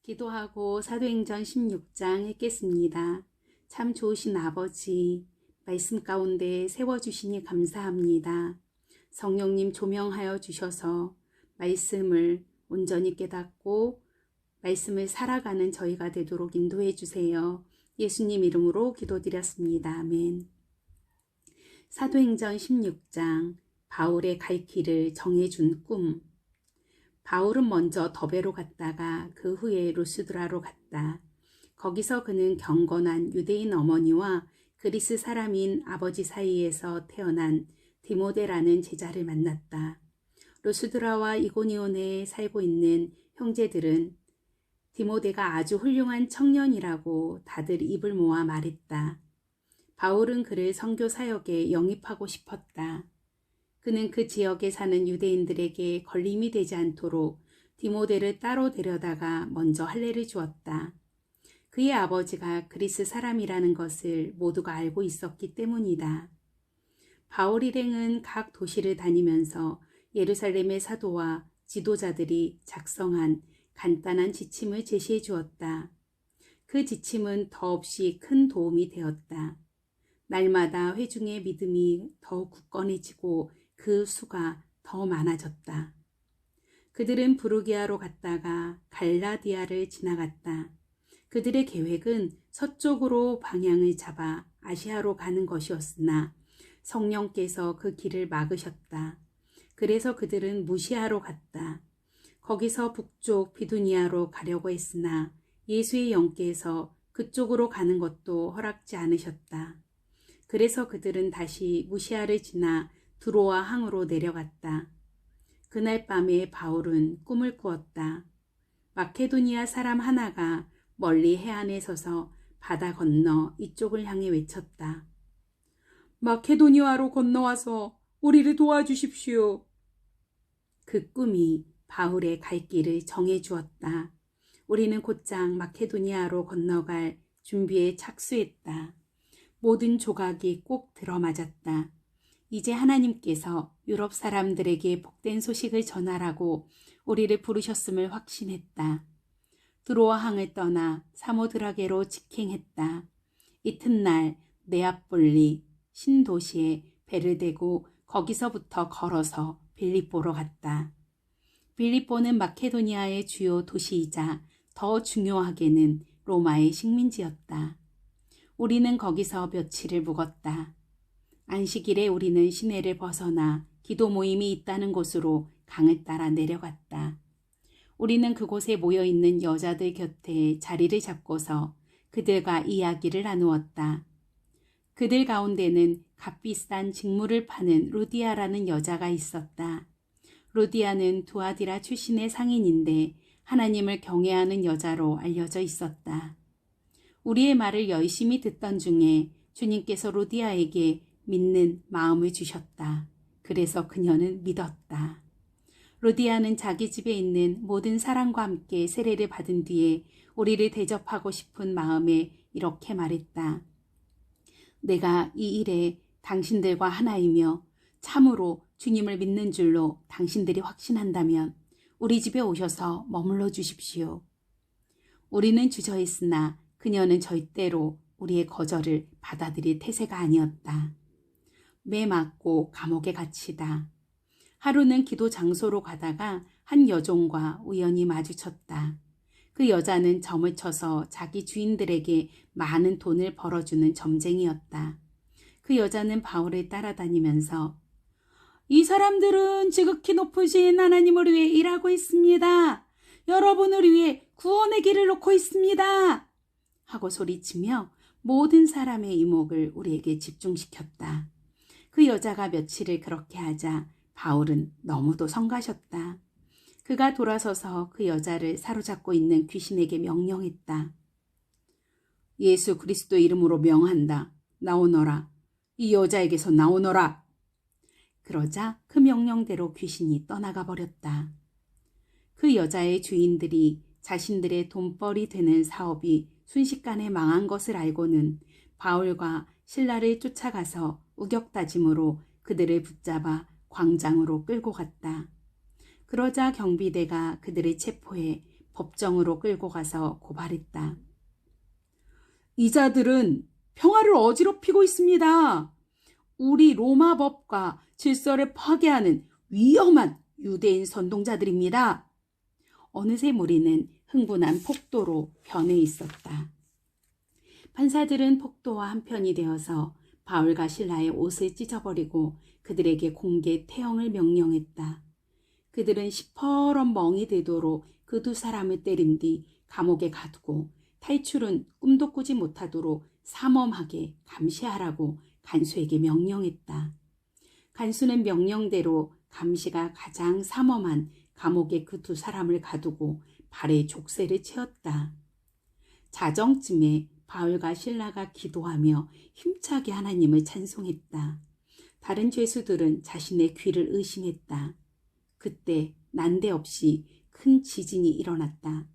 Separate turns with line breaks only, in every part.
기도하고 사도행전 16장 읽겠습니다. 참 좋으신 아버지, 말씀 가운데 세워주시니 감사합니다. 성령님 조명하여 주셔서 말씀을 온전히 깨닫고 말씀을 살아가는 저희가 되도록 인도해 주세요. 예수님 이름으로 기도드렸습니다. 아멘. 사도행전 16장 바울의 갈 길을 정해준 꿈. 바울은 먼저 더베로 갔다가 그 후에 루스드라로 갔다. 거기서 그는 경건한 유대인 어머니와 그리스 사람인 아버지 사이에서 태어난 디모데라는 제자를 만났다. 루스드라와 이고니온에 살고 있는 형제들은 디모데가 아주 훌륭한 청년이라고 다들 입을 모아 말했다. 바울은 그를 선교 사역에 영입하고 싶었다. 그는 그 지역에 사는 유대인들에게 걸림이 되지 않도록 디모데를 따로 데려다가 먼저 할례를 주었다. 그의 아버지가 그리스 사람이라는 것을 모두가 알고 있었기 때문이다. 바울 일행은 각 도시를 다니면서 예루살렘의 사도와 지도자들이 작성한 간단한 지침을 제시해 주었다. 그 지침은 더없이 큰 도움이 되었다. 날마다 회중의 믿음이 더 굳건해지고 그 수가 더 많아졌다. 그들은 부르기아로 갔다가 갈라디아를 지나갔다. 그들의 계획은 서쪽으로 방향을 잡아 아시아로 가는 것이었으나 성령께서 그 길을 막으셨다. 그래서 그들은 무시아로 갔다. 거기서 북쪽 비두니아로 가려고 했으나 예수의 영께서 그쪽으로 가는 것도 허락지 않으셨다. 그래서 그들은 다시 무시아를 지나 드로아 항으로 내려갔다. 그날 밤에 바울은 꿈을 꾸었다. 마케도니아 사람 하나가 멀리 해안에 서서 바다 건너 이쪽을 향해 외쳤다. 마케도니아로 건너와서 우리를 도와주십시오. 그 꿈이 바울의 갈 길을 정해주었다. 우리는 곧장 마케도니아로 건너갈 준비에 착수했다. 모든 조각이 꼭 들어맞았다. 이제 하나님께서 유럽 사람들에게 복된 소식을 전하라고 우리를 부르셨음을 확신했다. 드로아 항을 떠나 사모드라게로 직행했다. 이튿날 네아폴리 신도시에 배를 대고 거기서부터 걸어서 빌립보로 갔다. 빌립보는 마케도니아의 주요 도시이자 더 중요하게는 로마의 식민지였다. 우리는 거기서 며칠을 묵었다. 안식일에 우리는 시내를 벗어나 기도 모임이 있다는 곳으로 강을 따라 내려갔다. 우리는 그곳에 모여있는 여자들 곁에 자리를 잡고서 그들과 이야기를 나누었다. 그들 가운데는 값비싼 직물을 파는 루디아라는 여자가 있었다. 루디아는 두아디라 출신의 상인인데 하나님을 경외하는 여자로 알려져 있었다. 우리의 말을 열심히 듣던 중에 주님께서 루디아에게 믿는 마음을 주셨다. 그래서 그녀는 믿었다. 루디아는 자기 집에 있는 모든 사람과 함께 세례를 받은 뒤에 우리를 대접하고 싶은 마음에 이렇게 말했다. 내가 이 일에 당신들과 하나이며 참으로 주님을 믿는 줄로 당신들이 확신한다면 우리 집에 오셔서 머물러 주십시오. 우리는 주저했으나 그녀는 절대로 우리의 거절을 받아들일 태세가 아니었다. 매 맞고 감옥에 갇히다. 하루는 기도 장소로 가다가 한 여종과 우연히 마주쳤다. 그 여자는 점을 쳐서 자기 주인들에게 많은 돈을 벌어주는 점쟁이였다. 그 여자는 바울을 따라다니면서 이 사람들은 지극히 높으신 하나님을 위해 일하고 있습니다. 여러분을 위해 구원의 길을 놓고 있습니다. 하고 소리치며 모든 사람의 이목을 우리에게 집중시켰다. 그 여자가 며칠을 그렇게 하자 바울은 너무도 성가셨다. 그가 돌아서서 그 여자를 사로잡고 있는 귀신에게 명령했다. 예수 그리스도 이름으로 명한다. 나오너라. 이 여자에게서 나오너라. 그러자 그 명령대로 귀신이 떠나가 버렸다. 그 여자의 주인들이 자신들의 돈벌이 되는 사업이 순식간에 망한 것을 알고는 바울과 신라를 쫓아가서 우격다짐으로 그들을 붙잡아 광장으로 끌고 갔다. 그러자 경비대가 그들을 체포해 법정으로 끌고 가서 고발했다. 이 자들은 평화를 어지럽히고 있습니다. 우리 로마 법과 질서를 파괴하는 위험한 유대인 선동자들입니다. 어느새 무리는 흥분한 폭도로 변해 있었다. 판사들은 폭도와 한편이 되어서 바울과 실라의 옷을 찢어버리고 그들에게 공개 태형을 명령했다. 그들은 시퍼런 멍이 되도록 그 두 사람을 때린 뒤 감옥에 가두고 탈출은 꿈도 꾸지 못하도록 삼엄하게 감시하라고 간수에게 명령했다. 간수는 명령대로 감시가 가장 삼엄한 감옥에 그 두 사람을 가두고 발에 족쇄를 채웠다. 자정쯤에 바울과 실라가 기도하며 힘차게 하나님을 찬송했다. 다른 죄수들은 자신의 귀를 의심했다. 그때 난데없이 큰 지진이 일어났다.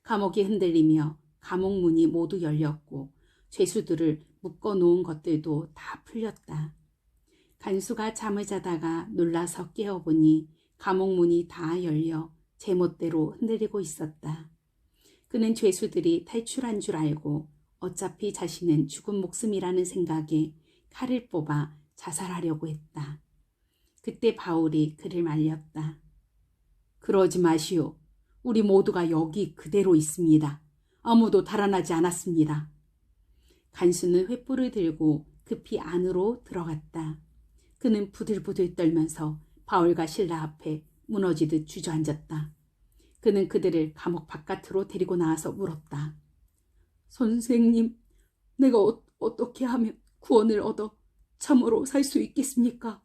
감옥이 흔들리며 감옥 문이 모두 열렸고 죄수들을 묶어놓은 것들도 다 풀렸다. 간수가 잠을 자다가 놀라서 깨어보니 감옥 문이 다 열려 제멋대로 흔들리고 있었다. 그는 죄수들이 탈출한 줄 알고 어차피 자신은 죽은 목숨이라는 생각에 칼을 뽑아 자살하려고 했다. 그때 바울이 그를 말렸다. 그러지 마시오. 우리 모두가 여기 그대로 있습니다. 아무도 달아나지 않았습니다. 간수는 횃불을 들고 급히 안으로 들어갔다. 그는 부들부들 떨면서 바울과 실라 앞에 무너지듯 주저앉았다. 그는 그들을 감옥 바깥으로 데리고 나와서 물었다. 선생님, 내가 어떻게 하면 구원을 얻어 참으로 살 수 있겠습니까?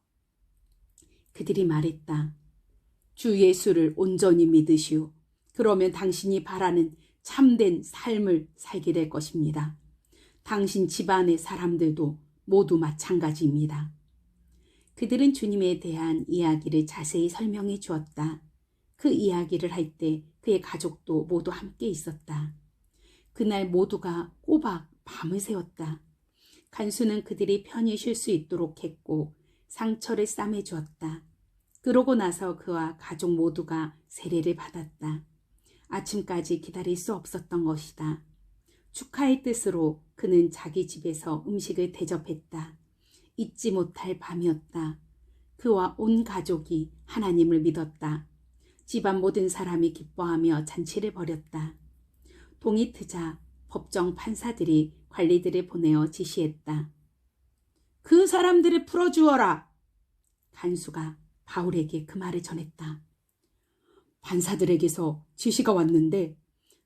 그들이 말했다. 주 예수를 온전히 믿으시오. 그러면 당신이 바라는 참된 삶을 살게 될 것입니다. 당신 집안의 사람들도 모두 마찬가지입니다. 그들은 주님에 대한 이야기를 자세히 설명해 주었다. 그 이야기를 할 때 그의 가족도 모두 함께 있었다. 그날 모두가 꼬박 밤을 새웠다. 간수는 그들이 편히 쉴 수 있도록 했고 상처를 싸매 주었다. 그러고 나서 그와 가족 모두가 세례를 받았다. 아침까지 기다릴 수 없었던 것이다. 축하의 뜻으로 그는 자기 집에서 음식을 대접했다. 잊지 못할 밤이었다. 그와 온 가족이 하나님을 믿었다. 집안 모든 사람이 기뻐하며 잔치를 벌였다. 동이 트자 법정 판사들이 관리들을 보내어 지시했다. 그 사람들을 풀어주어라. 간수가 바울에게 그 말을 전했다. 판사들에게서 지시가 왔는데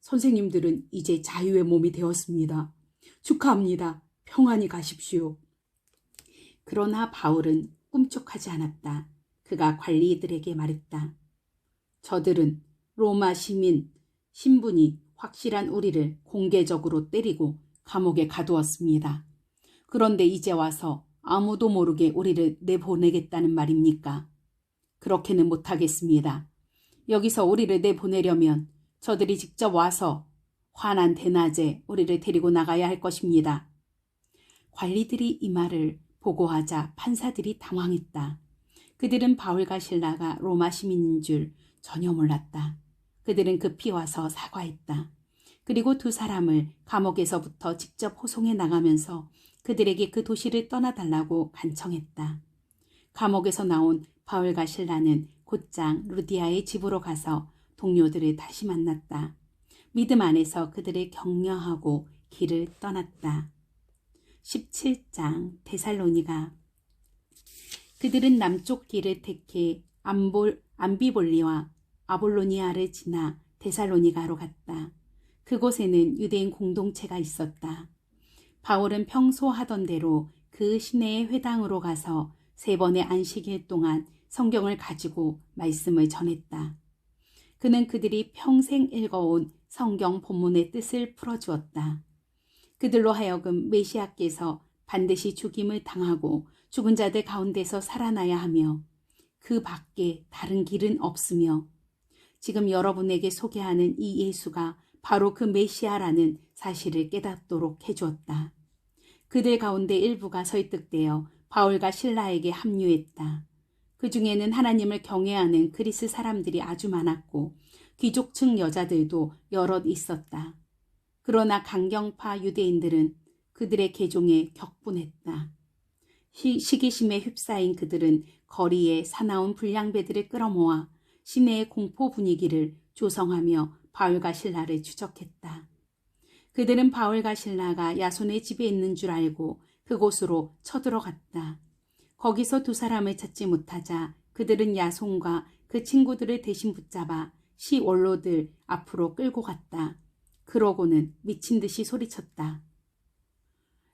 선생님들은 이제 자유의 몸이 되었습니다. 축하합니다. 평안히 가십시오. 그러나 바울은 꿈쩍하지 않았다. 그가 관리들에게 말했다. 저들은 로마 시민 신분이 확실한 우리를 공개적으로 때리고 감옥에 가두었습니다. 그런데 이제 와서 아무도 모르게 우리를 내보내겠다는 말입니까? 그렇게는 못하겠습니다. 여기서 우리를 내보내려면 저들이 직접 와서 환한 대낮에 우리를 데리고 나가야 할 것입니다. 관리들이 이 말을 보고하자 판사들이 당황했다. 그들은 바울과 실라가 로마 시민인 줄 전혀 몰랐다. 그들은 급히 와서 사과했다. 그리고 두 사람을 감옥에서부터 직접 호송해 나가면서 그들에게 그 도시를 떠나달라고 간청했다. 감옥에서 나온 바울과 실라는 곧장 루디아의 집으로 가서 동료들을 다시 만났다. 믿음 안에서 그들을 격려하고 길을 떠났다. 17장 데살로니가. 그들은 남쪽 길을 택해 암비볼리와 아볼로니아를 지나 데살로니가로 갔다. 그곳에는 유대인 공동체가 있었다. 바울은 평소 하던 대로 그 시내의 회당으로 가서 3번의 안식일 동안 성경을 가지고 말씀을 전했다. 그는 그들이 평생 읽어온 성경 본문의 뜻을 풀어주었다. 그들로 하여금 메시아께서 반드시 죽임을 당하고 죽은 자들 가운데서 살아나야 하며 그 밖에 다른 길은 없으며 지금 여러분에게 소개하는 이 예수가 바로 그 메시아라는 사실을 깨닫도록 해주었다. 그들 가운데 일부가 설득되어 바울과 실라에게 합류했다. 그 중에는 하나님을 경외하는 그리스 사람들이 아주 많았고 귀족층 여자들도 여럿 있었다. 그러나 강경파 유대인들은 그들의 계종에 격분했다. 시기심에 휩싸인 그들은 거리에 사나운 불량배들을 끌어모아 시내의 공포 분위기를 조성하며 바울과 실라를 추적했다. 그들은 바울과 실라가 야손의 집에 있는 줄 알고 그곳으로 쳐들어갔다. 거기서 두 사람을 찾지 못하자 그들은 야손과 그 친구들을 대신 붙잡아 시 원로들 앞으로 끌고 갔다. 그러고는 미친 듯이 소리쳤다.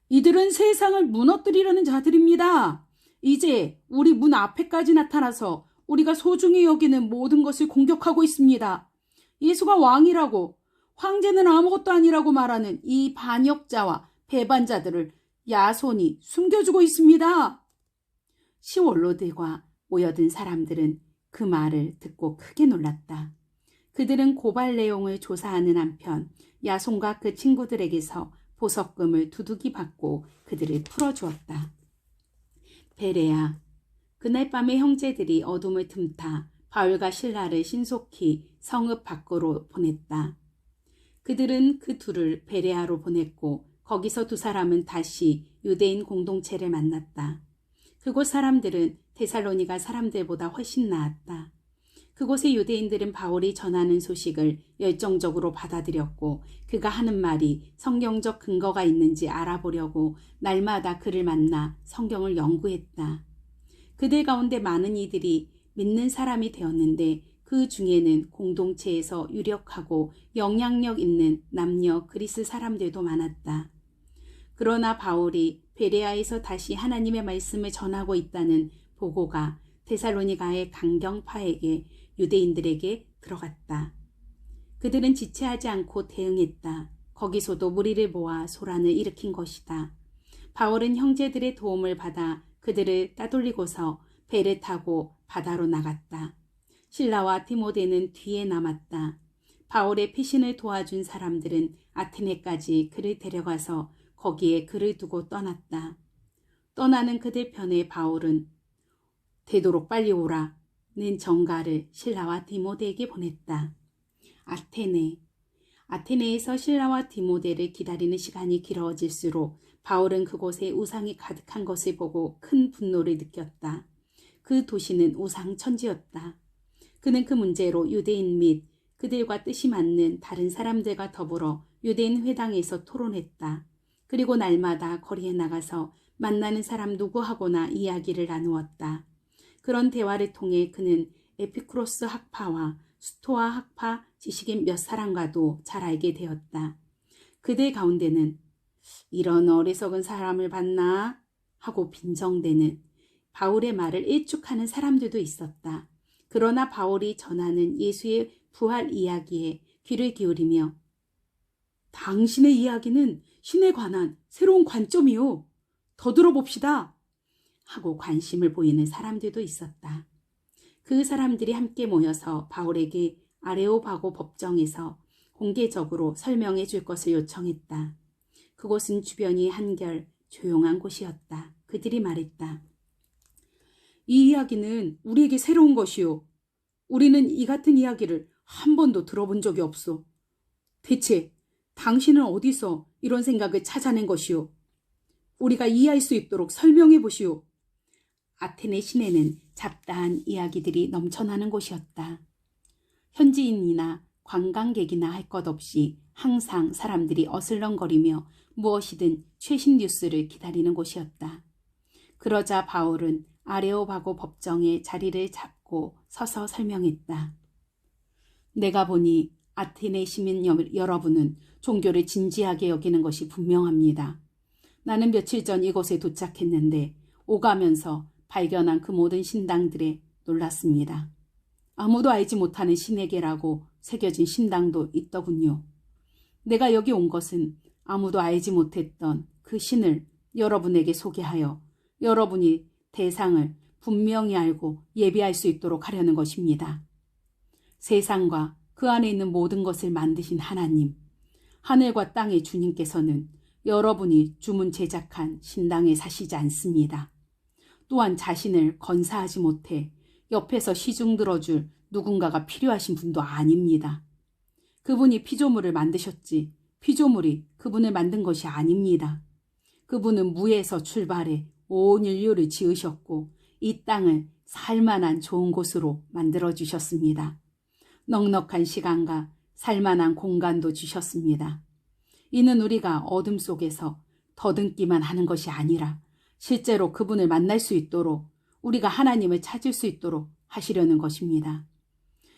이들은 세상을 무너뜨리려는 자들입니다. 이제 우리 문 앞에까지 나타나서 우리가 소중히 여기는 모든 것을 공격하고 있습니다. 예수가 왕이라고, 황제는 아무것도 아니라고 말하는 이 반역자와 배반자들을 야손이 숨겨주고 있습니다. 시원로들과 모여든 사람들은 그 말을 듣고 크게 놀랐다. 그들은 고발 내용을 조사하는 한편 야손과 그 친구들에게서 보석금을 두둑이 받고 그들을 풀어주었다. 베레아, 그날 밤에 형제들이 어둠을 틈타 바울과 실라를 신속히 성읍 밖으로 보냈다. 그들은 그 둘을 베레아로 보냈고 거기서 두 사람은 다시 유대인 공동체를 만났다. 그곳 사람들은 데살로니가 사람들보다 훨씬 나았다. 그곳의 유대인들은 바울이 전하는 소식을 열정적으로 받아들였고 그가 하는 말이 성경적 근거가 있는지 알아보려고 날마다 그를 만나 성경을 연구했다. 그들 가운데 많은 이들이 믿는 사람이 되었는데 그 중에는 공동체에서 유력하고 영향력 있는 남녀 그리스 사람들도 많았다. 그러나 바울이 베레아에서 다시 하나님의 말씀을 전하고 있다는 보고가 데살로니가의 강경파에게 유대인들에게 들어갔다. 그들은 지체하지 않고 대응했다. 거기서도 무리를 모아 소란을 일으킨 것이다. 바울은 형제들의 도움을 받아 그들을 따돌리고서 배를 타고 바다로 나갔다. 실라와 디모데는 뒤에 남았다. 바울의 피신을 도와준 사람들은 아테네까지 그를 데려가서 거기에 그를 두고 떠났다. 떠나는 그들 편에 바울은 되도록 빨리 오라는 전가를 실라와 디모데에게 보냈다. 아테네에서 실라와 디모데를 기다리는 시간이 길어질수록 바울은 그곳에 우상이 가득한 것을 보고 큰 분노를 느꼈다. 그 도시는 우상 천지였다. 그는 그 문제로 유대인 및 그들과 뜻이 맞는 다른 사람들과 더불어 유대인 회당에서 토론했다. 그리고 날마다 거리에 나가서 만나는 사람 누구하고나 이야기를 나누었다. 그런 대화를 통해 그는 에피쿠로스 학파와 스토아 학파 지식인 몇 사람과도 잘 알게 되었다. 그들 가운데는 이런 어리석은 사람을 봤나? 하고 빈정대는 바울의 말을 일축하는 사람들도 있었다. 그러나 바울이 전하는 예수의 부활 이야기에 귀를 기울이며 당신의 이야기는 신에 관한 새로운 관점이요. 더 들어봅시다. 하고 관심을 보이는 사람들도 있었다. 그 사람들이 함께 모여서 바울에게 아레오바고 법정에서 공개적으로 설명해 줄 것을 요청했다. 그곳은 주변이 한결 조용한 곳이었다. 그들이 말했다. 이 이야기는 우리에게 새로운 것이요. 우리는 이 같은 이야기를 한 번도 들어본 적이 없소. 대체 당신은 어디서 이런 생각을 찾아낸 것이오? 우리가 이해할 수 있도록 설명해 보시오. 아테네 시내는 잡다한 이야기들이 넘쳐나는 곳이었다. 현지인이나 관광객이나 할 것 없이 항상 사람들이 어슬렁거리며 무엇이든 최신 뉴스를 기다리는 곳이었다. 그러자 바울은 아레오바고 법정에 자리를 잡고 서서 설명했다. 내가 보니 아테네 시민 여러분은 종교를 진지하게 여기는 것이 분명합니다. 나는 며칠 전 이곳에 도착했는데 오가면서 발견한 그 모든 신당들에 놀랐습니다. 아무도 알지 못하는 신에게라고 새겨진 신당도 있더군요. 내가 여기 온 것은 아무도 알지 못했던 그 신을 여러분에게 소개하여 여러분이 대상을 분명히 알고 예비할 수 있도록 하려는 것입니다. 세상과 그 안에 있는 모든 것을 만드신 하나님, 하늘과 땅의 주님께서는 여러분이 주문 제작한 신당에 사시지 않습니다. 또한 자신을 건사하지 못해 옆에서 시중 들어줄 누군가가 필요하신 분도 아닙니다. 그분이 피조물을 만드셨지 피조물이 그분을 만든 것이 아닙니다. 그분은 무에서 출발해 온 인류를 지으셨고 이 땅을 살만한 좋은 곳으로 만들어주셨습니다. 넉넉한 시간과 살만한 공간도 주셨습니다. 이는 우리가 어둠 속에서 더듬기만 하는 것이 아니라 실제로 그분을 만날 수 있도록 우리가 하나님을 찾을 수 있도록 하시려는 것입니다.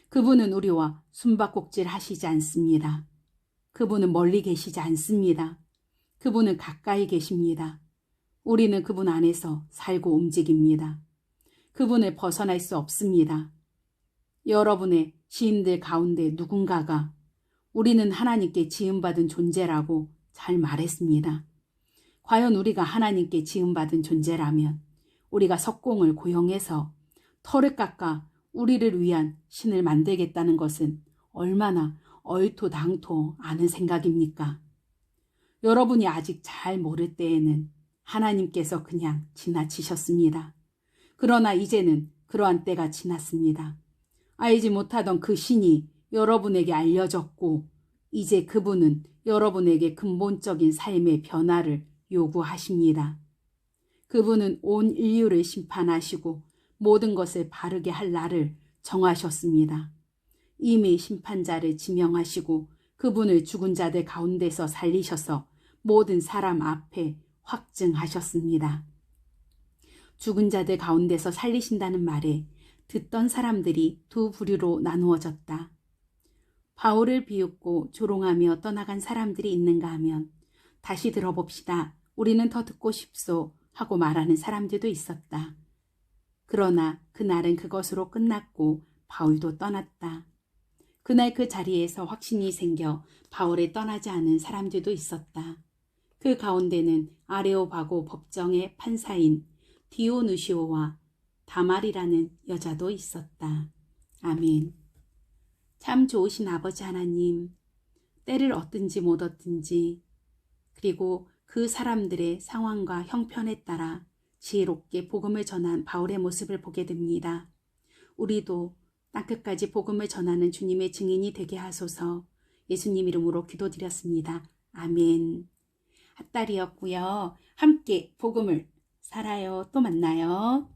그분은 우리와 숨바꼭질 하시지 않습니다. 그분은 멀리 계시지 않습니다. 그분은 가까이 계십니다. 우리는 그분 안에서 살고 움직입니다. 그분을 벗어날 수 없습니다. 여러분의 지인들 가운데 누군가가 우리는 하나님께 지음받은 존재라고 잘 말했습니다. 과연 우리가 하나님께 지음받은 존재라면 우리가 석공을 고용해서 털을 깎아 우리를 위한 신을 만들겠다는 것은 얼마나 얼토당토 않은 생각입니까? 여러분이 아직 잘 모를 때에는 하나님께서 그냥 지나치셨습니다. 그러나 이제는 그러한 때가 지났습니다. 알지 못하던 그 신이 여러분에게 알려졌고 이제 그분은 여러분에게 근본적인 삶의 변화를 요구하십니다. 그분은 온 인류를 심판하시고 모든 것을 바르게 할 날을 정하셨습니다. 이미 심판자를 지명하시고 그분을 죽은 자들 가운데서 살리셔서 모든 사람 앞에 확증하셨습니다. 죽은 자들 가운데서 살리신다는 말에 듣던 사람들이 두 부류로 나누어졌다. 바울을 비웃고 조롱하며 떠나간 사람들이 있는가 하면 다시 들어봅시다. 우리는 더 듣고 싶소 하고 말하는 사람들도 있었다. 그러나 그날은 그것으로 끝났고 바울도 떠났다. 그날 그 자리에서 확신이 생겨 바울을 떠나지 않은 사람들도 있었다. 그 가운데는 아레오바고 법정의 판사인 디오누시오와 다말이라는 여자도 있었다. 아멘. 참 좋으신 아버지 하나님, 때를 얻든지 못 얻든지 그리고 그 사람들의 상황과 형편에 따라 지혜롭게 복음을 전한 바울의 모습을 보게 됩니다. 우리도 땅끝까지 복음을 전하는 주님의 증인이 되게 하소서. 예수님 이름으로 기도드렸습니다. 아멘. 핫달이었고요. 함께 복음을 살아요. 또 만나요.